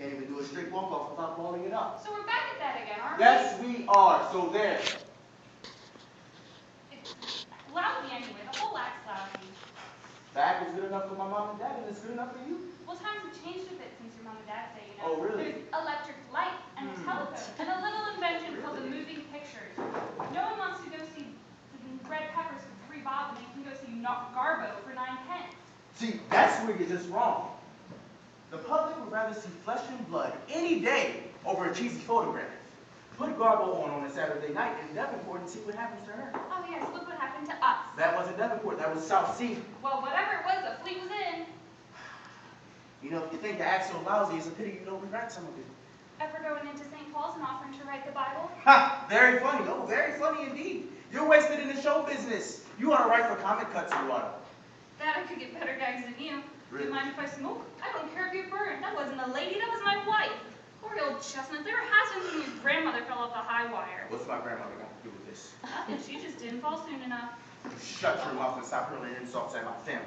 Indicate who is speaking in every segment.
Speaker 1: Can't even do a straight walk-off without balling it up.
Speaker 2: So we're back at that again, aren't we?
Speaker 1: Yes, we are. So there.
Speaker 2: It's lousy anyway. The whole act's lousy.
Speaker 1: That was good enough for my mom and dad, and it's good enough for you?
Speaker 2: Well, times have changed a bit since your mom and dad's day, you know.
Speaker 1: Oh, really?
Speaker 2: There's electric light and a telephone and a little invention called the moving pictures. No one wants to go see the Red Peppers for 3 bob, and they can go see Garbo for 9 pence.
Speaker 1: See, that's where you're just wrong. The public would rather see flesh and blood any day over a cheesy photograph. Put Garbo on a Saturday night in Devonport and see what happens to her.
Speaker 2: Oh yes, look what happened to us.
Speaker 1: That wasn't Devonport, that was South Sea.
Speaker 2: Well, whatever it was, the fleet was in.
Speaker 1: You know, if you think the act's so lousy, it's a pity you don't rewrite some of it.
Speaker 2: Ever going into St. Paul's and offering to write the Bible?
Speaker 1: Ha! Very funny. Oh, very funny indeed. You're wasted in the show business. You ought to write for comic cuts, you ought to.
Speaker 2: That I could get better gags than you.
Speaker 1: Really?
Speaker 2: Do you mind if I smoke? I don't care if you burn. That wasn't a lady, that was my wife. Poor old chestnut. There has been since his grandmother fell off the high wire.
Speaker 1: What's my grandmother got to do with this?
Speaker 2: Nothing. She just didn't fall soon enough.
Speaker 1: Shut your mouth and stop hurling insults at my family.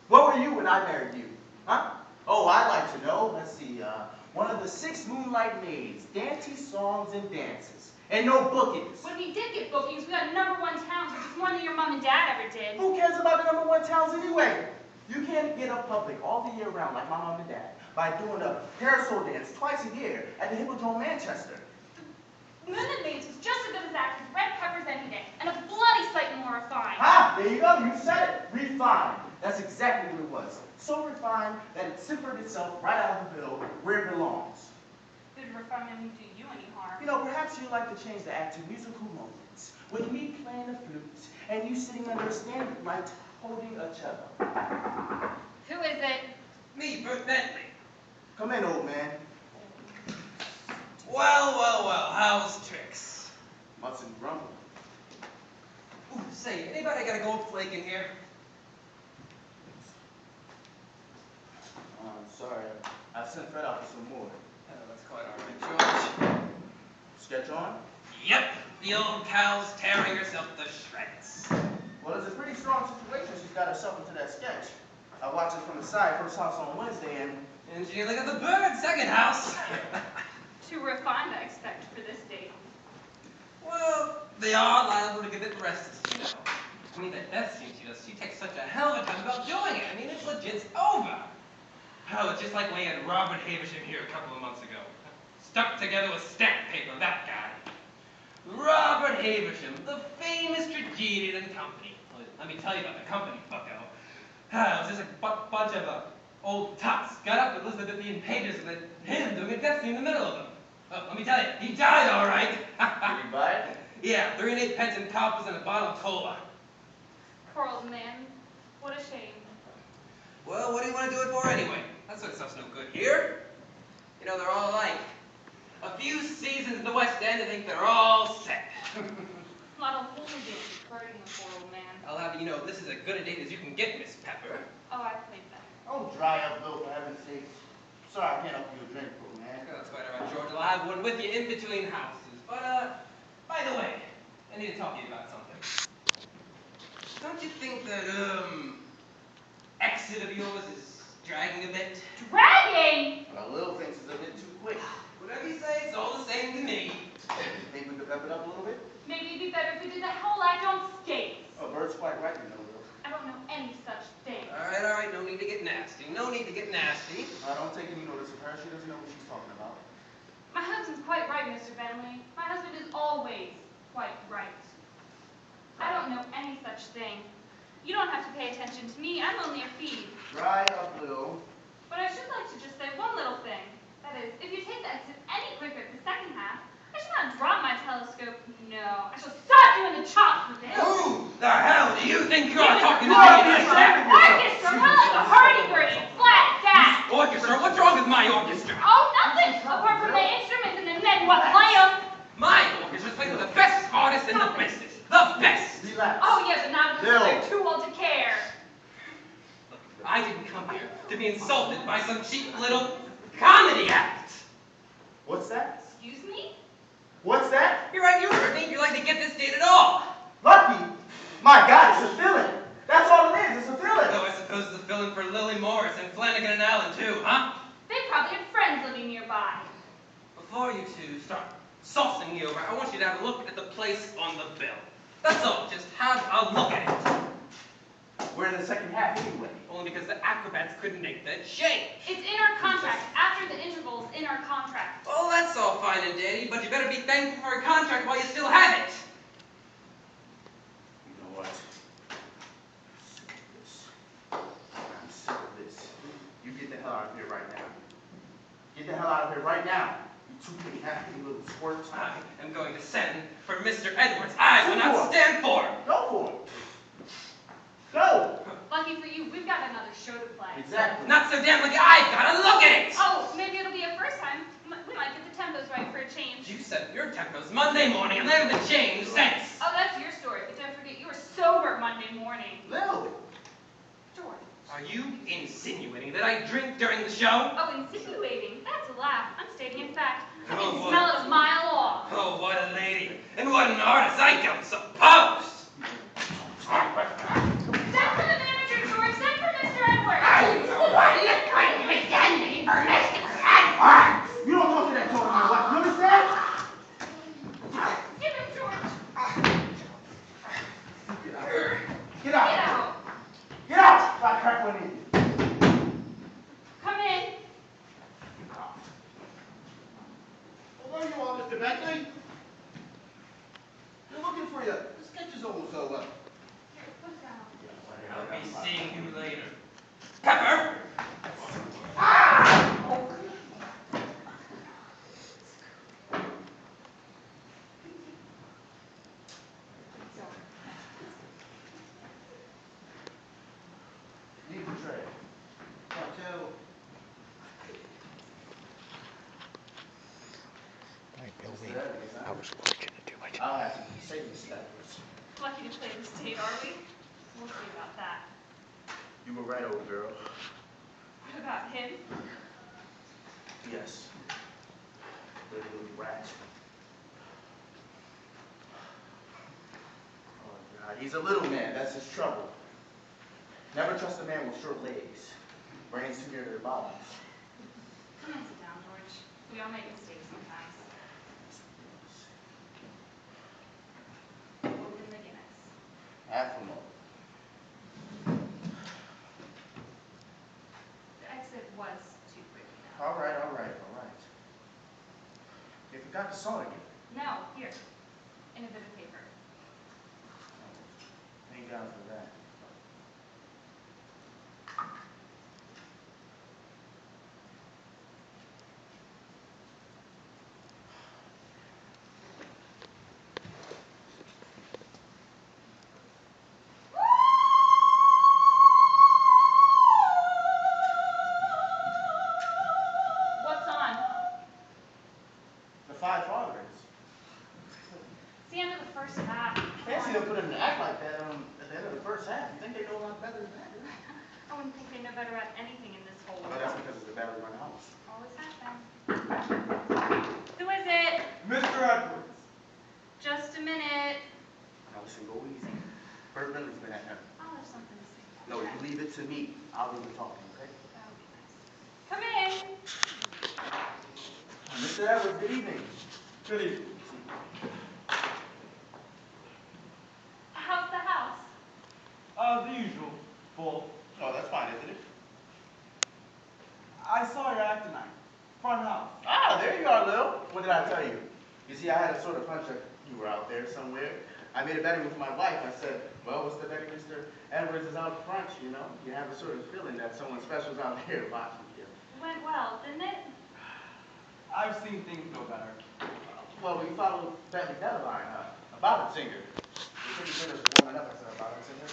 Speaker 1: What were you when I married you? Huh? Oh, I'd like to know. Let's see. One of the 6 moonlight maids, dancey songs and dances, and no bookings.
Speaker 2: When we did get bookings, we got #1 towns, which is more than your mom and dad ever did.
Speaker 1: Who cares about the #1 towns anyway? You can't get up public all the year round like my mom and dad by doing a parasol dance twice a year at the Hippodrome, Manchester.
Speaker 2: The Moon and Maids was just as good as that with Red Peppers any day, and a bloody sight more refined.
Speaker 1: Ah, there you go. You said it. Refined. That's exactly what it was. So refined that it simpered itself right out of the bill where it belongs.
Speaker 2: Good refinement won't do you any harm.
Speaker 1: You know, perhaps you'd like to change the act to musical moments, with me playing the flute and you sitting under a standard light holding a cello.
Speaker 2: Who is it?
Speaker 3: Me, Bert Bentley.
Speaker 1: Come in, old man.
Speaker 3: Well, how's tricks?
Speaker 1: Mustn't grumble.
Speaker 3: Ooh, say, anybody got a gold flake in here?
Speaker 1: Sorry, I sent Fred out for some more.
Speaker 3: Oh, that's quite all right, George.
Speaker 1: Sketch on?
Speaker 3: Yep, the old cow's tearing herself to shreds.
Speaker 1: Well, it's a pretty strong situation she's got herself into that sketch. I watched it from the side, first house on Wednesday,
Speaker 3: And she look at the bird, second house.
Speaker 2: Too refined, I expect, for this date.
Speaker 3: Well, they are liable to get it restless, you know. I mean, that death scene she takes such a hell of a time about doing it. I mean, it's legit over. Oh, it's just like we had Robert Havisham here a couple of months ago. Stuck together with stamp paper, that guy. Robert Havisham, the famous tragedian and company. Well, let me tell you about the company, bucko. It was just a bunch of old tots got up with Elizabethan pages and then him doing a death scene in the middle of them. Oh, let me tell you, he died all right.
Speaker 1: Did he buy it?
Speaker 3: Yeah, 3 and 8 pence in coppers and a bottle of cola.
Speaker 2: Poor old man. What a shame.
Speaker 3: Well, what do you want to do it for anyway? That sort of stuff's no good here. You know, they're all alike. A few seasons in the West End and think they're all set.
Speaker 2: A lot of hooligans hurting the poor old man.
Speaker 3: I'll have you know, this is as good a date as you can get, Miss Pepper.
Speaker 2: Oh, I played that.
Speaker 1: Oh, dry up, Bill, for heaven's sake. Sorry, I can't help you a drink, old man.
Speaker 3: Oh, that's quite all right, George. I'll have one with you in between houses. But, by the way, I need to talk to you about something. Don't you think that, exit of yours is dragging a bit?
Speaker 2: Dragging!
Speaker 1: Well, Lil thinks it's a bit too quick.
Speaker 3: Whatever you say, it's all the same to me.
Speaker 1: Think we could pep it up a little bit?
Speaker 2: Maybe it'd be better if we did the whole act on skates.
Speaker 1: Oh, Bert's quite right, you know, Lil.
Speaker 2: I don't know any such thing.
Speaker 3: All right, no need to get nasty. No need to get nasty.
Speaker 1: I don't take any notice of her. She doesn't know what she's talking about.
Speaker 2: My husband's quite right, Mr. Bentley. My husband is always quite right. I don't know any such thing. You don't have to pay attention to me. I'm only a feed.
Speaker 1: Dry up, Lil.
Speaker 2: But I should like to just say one little thing. That is, if you take the exit any quicker at the second half, I shall not drop my telescope. No, I shall start doing the chops with it.
Speaker 3: Who the hell do you think you're talking to me?
Speaker 2: Orchestra, more like a hurdy-gurdy, flat cat.
Speaker 3: Orchestra? What's wrong with my orchestra?
Speaker 2: Oh, nothing, apart from the instruments and the men what play them.
Speaker 3: My orchestra's played with the best artists in the business. The best.
Speaker 1: Relax.
Speaker 2: Oh, yeah, but not until
Speaker 1: Bill.
Speaker 2: they're too old to care.
Speaker 3: Look, I didn't come here to be insulted by some cheap little comedy act.
Speaker 1: What's that?
Speaker 2: Excuse me?
Speaker 1: What's that?
Speaker 3: You're right, you heard me. You'd like to get this date at all.
Speaker 1: Lucky? My God, it's a fill-in. That's all it is. It's a fill-in.
Speaker 3: Though I suppose it's a fill-in for Lily Morris and Flanagan and Allen, too, huh?
Speaker 2: They probably had friends friends living nearby.
Speaker 3: Before you two start saucing me over, I want you to have a look at the place on the bill. That's all. Just have a look at it.
Speaker 1: We're in the second half anyway.
Speaker 3: Only because the acrobats couldn't make that change.
Speaker 2: It's in our contract. After the interval's in our contract.
Speaker 3: Well, that's all fine and dandy, but you better be thankful for a contract while you still have it.
Speaker 1: You know what? I'm sick of this. You get the hell out of here right now. Get the hell out of here right now. You two pretty happy little squirts.
Speaker 3: I am going to send for Mr. Edwards. I will not stand for.
Speaker 1: Go for it. Go.
Speaker 2: Lucky for you, we've got another show to play.
Speaker 1: Exactly.
Speaker 3: Not so damn lucky. I've got to look at it.
Speaker 2: Oh, maybe it'll be a first time. We might get the tempos right for a change.
Speaker 3: You set your tempos Monday morning and they haven't changed since.
Speaker 2: Oh, that's your story, but don't forget you were sober Monday morning.
Speaker 1: Lil.
Speaker 2: George.
Speaker 3: Are you insinuating that I drink during the show?
Speaker 2: Oh, insinuating. That's a laugh. I'm stating in fact. I
Speaker 3: Oh,
Speaker 2: can
Speaker 3: what?
Speaker 2: smell it a mile off.
Speaker 3: Oh, what a lady. And what an artist. I don't suppose.
Speaker 2: Send for the manager, George. Send for Mr. Edwards.
Speaker 1: You don't talk to that tone in my wife. You understand?
Speaker 2: Give him, George.
Speaker 1: Get out. Get
Speaker 2: Get
Speaker 1: out.
Speaker 2: out.
Speaker 1: Get out. I crack one in you.
Speaker 2: Come in.
Speaker 4: Well, there you are, Mr. Bentley. We're looking for you. The sketch is almost over.
Speaker 2: Here, put it down.
Speaker 3: I'll be seeing you later. Pepper!
Speaker 1: Leave the tray. Part two.
Speaker 5: I was fortunate to do my job.
Speaker 1: I'll have to say this afterwards.
Speaker 2: Lucky to play this tape, are we? We'll see about that.
Speaker 1: You were right, old girl.
Speaker 2: What about him?
Speaker 1: Yes. Little rat. Oh, God. He's a little man. That's his trouble. Never trust a man with short legs. Brains too near their bodies.
Speaker 2: Come on, sit down, George. We all make mistakes sometimes. Open the Guinness.
Speaker 1: Half a moment.
Speaker 2: The exit was too quick.
Speaker 1: All right. You forgot the song again.
Speaker 2: No, here. In a bit of paper.
Speaker 1: Thank God for that.
Speaker 2: What's on?
Speaker 1: The Five Fathers.
Speaker 2: It's the end of the first half.
Speaker 1: Fancy to put in an act like that at the end of the first half. You think they know a lot better than that?
Speaker 2: I wouldn't think they know better at anything in this whole
Speaker 1: Well, that's
Speaker 2: world.
Speaker 1: because it's a battle run house.
Speaker 2: Always has been. Who is it?
Speaker 6: Mr. Edwards.
Speaker 2: Just a minute.
Speaker 1: Now listen, go easy. Bert Miller's been at him.
Speaker 2: Oh, there's something to say.
Speaker 1: No, you leave it to me. I'll do the talking, okay?
Speaker 2: That would be nice. Come in.
Speaker 1: Mr. Edwards, good evening.
Speaker 6: Good evening.
Speaker 2: How's the house?
Speaker 6: The usual. Full.
Speaker 1: Oh, that's fine, isn't it?
Speaker 6: I saw your act tonight. Front house.
Speaker 1: Ah, there you are, Lil. What did I tell you? You see, I had a sort of hunch that you were out there somewhere. I made a betting with my wife. I said, well, what's the betting, Mr. Edwards is out front, you know? You have a sort of feeling that someone special's out here watching you.
Speaker 2: Went well, didn't it?
Speaker 6: I've seen things go better.
Speaker 1: Well, we followed Bentley Deadline, about a singer. We couldn't finish warming up, I said, about a singer.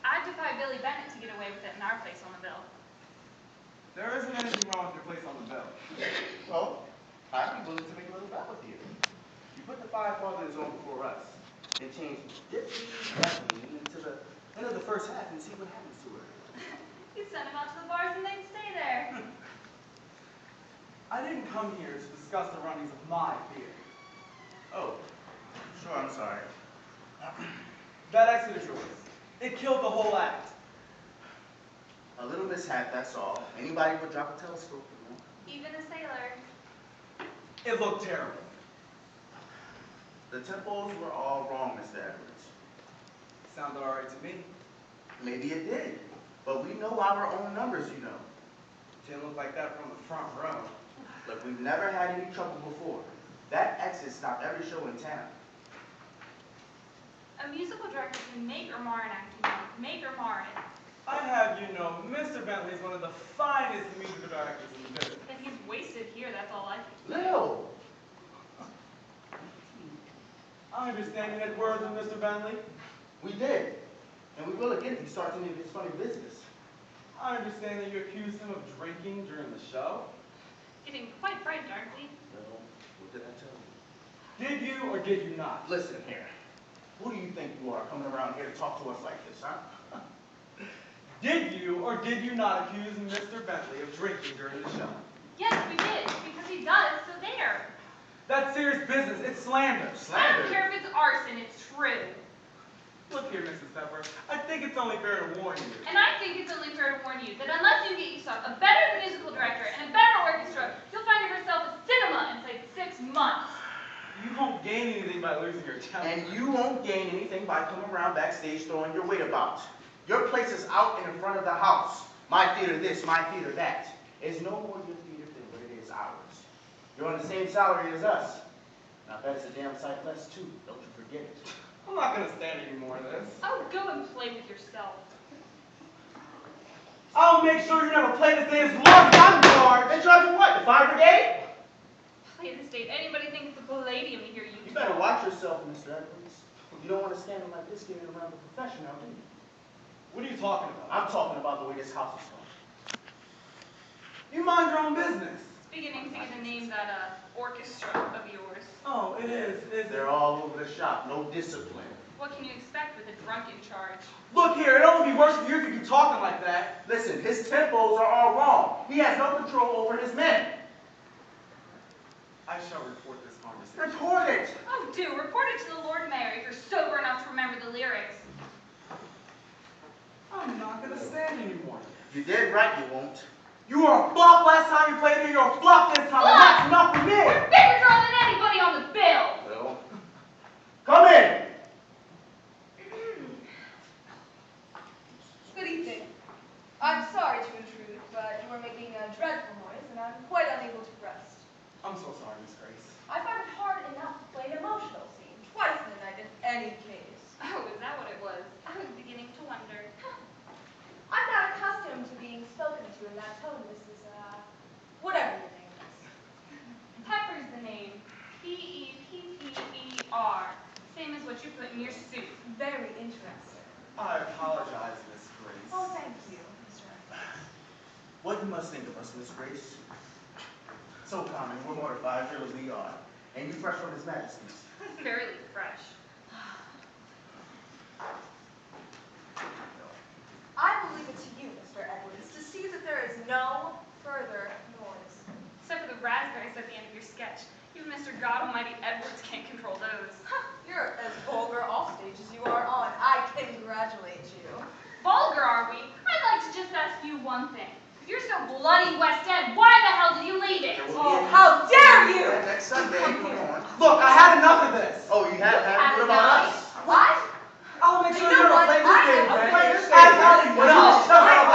Speaker 2: I defy Billy Bennett to get away with it in our place on the bill.
Speaker 6: There isn't anything wrong with your place on the bill.
Speaker 1: Well, I'd be willing to make a little bet with you. You put the Five Fathers on before us, and change this into the end of the first half and see what happens to her.
Speaker 2: You'd send them out to the bars and they'd stay there.
Speaker 6: I didn't come here to discuss the runnings of my theater.
Speaker 1: Oh, sure, I'm sorry.
Speaker 6: That exit of yours, it killed the whole act.
Speaker 1: A little mishap, that's all. Anybody would drop a telescope, you know.
Speaker 2: Even a sailor.
Speaker 6: It looked terrible.
Speaker 1: The tempos were all wrong, Mr. Edwards.
Speaker 6: Sounded alright to me.
Speaker 1: Maybe it did, but we know our own numbers, you know.
Speaker 6: Didn't look like that from the front row.
Speaker 1: Look, we've never had any trouble before. That exit stopped every show in town.
Speaker 2: A musical director can make or mar an act, you know. Make or mar it.
Speaker 6: I have you know, Mr. Bentley is one of the finest musical directors in the business.
Speaker 2: If he's wasted here, that's all I can say.
Speaker 1: Lil!
Speaker 6: I understand you had words with Mr. Bentley.
Speaker 1: We did. And we will again if he starts any of his funny business.
Speaker 6: I understand that you accused him of drinking during the show.
Speaker 2: Getting quite frightened, aren't we?
Speaker 1: Lil, what did I tell you?
Speaker 6: Did you or did you not?
Speaker 1: Listen here. Who do you think you are coming around here to talk to us like this, huh?
Speaker 6: Did you or did you not accuse Mr. Bentley of drinking during the show?
Speaker 2: Yes, we did, because he does, so there.
Speaker 6: That's serious business. It's slander.
Speaker 2: I don't care if it's arson, it's true.
Speaker 6: Look here, Mrs. Pepper. I think it's only fair to warn you.
Speaker 2: And I think it's only fair to warn you that unless you get yourself a better musical director and a better orchestra, you'll find yourself a cinema inside 6 months.
Speaker 6: You won't gain anything by losing your temper.
Speaker 1: And you won't gain anything by coming around backstage throwing your weight about. Your place is out in the front of the house. My theater this, my theater that. It's no more your theater than what it is ours. You're on the same salary as us. And I bet it's a damn sight less too. Don't you forget it.
Speaker 6: I'm not going to stand any more of this.
Speaker 2: Oh, go and play with yourself.
Speaker 6: I'll make sure you never play this day as long as I'm in charge.
Speaker 1: In charge of what? The fire brigade?
Speaker 2: Play the state. Anybody think it's a palladium to hear you
Speaker 1: You
Speaker 2: talk.
Speaker 1: better watch yourself, Mr. Edwards. You don't want to stand like this getting around the profession now, do you?
Speaker 6: What are you talking about?
Speaker 1: I'm talking about the way this house is going.
Speaker 6: You mind your own business.
Speaker 2: It's beginning to get a name, that orchestra of yours.
Speaker 6: Oh, it is it?
Speaker 1: They're all over the shop. No discipline.
Speaker 2: What can you expect with a drunk in charge?
Speaker 6: Look here, it'd only be worse for you if you keep talking like that.
Speaker 1: Listen, his tempos are all wrong. He has no control over his men.
Speaker 6: I shall report this conversation.
Speaker 1: Report it.
Speaker 2: Oh, do. Report it to the Lord Mayor if you're sober enough to remember the lyrics.
Speaker 6: I'm not going to stand anymore.
Speaker 1: You did right, you won't.
Speaker 6: You were a flop last time you played here, you're a flop this time, and that's enough for me!
Speaker 2: You're bigger draw than anybody on the bill!
Speaker 1: Well, come in.
Speaker 7: Good evening. I'm sorry to intrude, but you are making a dreadful noise, and I'm quite unable to rest.
Speaker 6: I'm so sorry, Miss Grace.
Speaker 7: I find it hard enough to play an emotional scene twice in a night in any case.
Speaker 2: Oh, is that what it was? I was beginning to wonder.
Speaker 7: I'm not accustomed to being spoken to in that tone, Mrs. Whatever your name is.
Speaker 2: Pepper's the name. P-E-P-P-E-R. Same as what you put in your soup.
Speaker 7: Very interesting.
Speaker 6: I apologize, Miss Grace.
Speaker 7: Oh, thank you, Mr. Evans.
Speaker 1: What you must think of us, Miss Grace? So common, we're mortified, real as we are. And you fresh from His Majesty's.
Speaker 2: Fairly fresh.
Speaker 7: I will leave it to you, Mr. Edwards, to see that there is no further noise.
Speaker 2: Except for the raspberries at the end of your sketch. Even Mr. God Almighty Edwards can't control those.
Speaker 7: You're as vulgar off stage as you are on. I congratulate you.
Speaker 2: Vulgar, are we? I'd like to just ask you one thing. If you're so bloody West End, why the hell did you leave it?
Speaker 1: There will be
Speaker 7: Oh,
Speaker 1: a-
Speaker 7: how dare you!
Speaker 1: Next Sunday, come on.
Speaker 6: Look, I had enough of this.
Speaker 1: Oh, you have
Speaker 2: Had
Speaker 1: what about
Speaker 2: enough.
Speaker 1: us?
Speaker 7: What?
Speaker 6: I'll make
Speaker 7: You
Speaker 6: sure
Speaker 7: know
Speaker 6: you never
Speaker 7: what?
Speaker 6: play this
Speaker 7: I
Speaker 6: game
Speaker 7: am
Speaker 6: again.
Speaker 7: afraid of
Speaker 6: I've had
Speaker 7: this.
Speaker 6: enough. Shut up.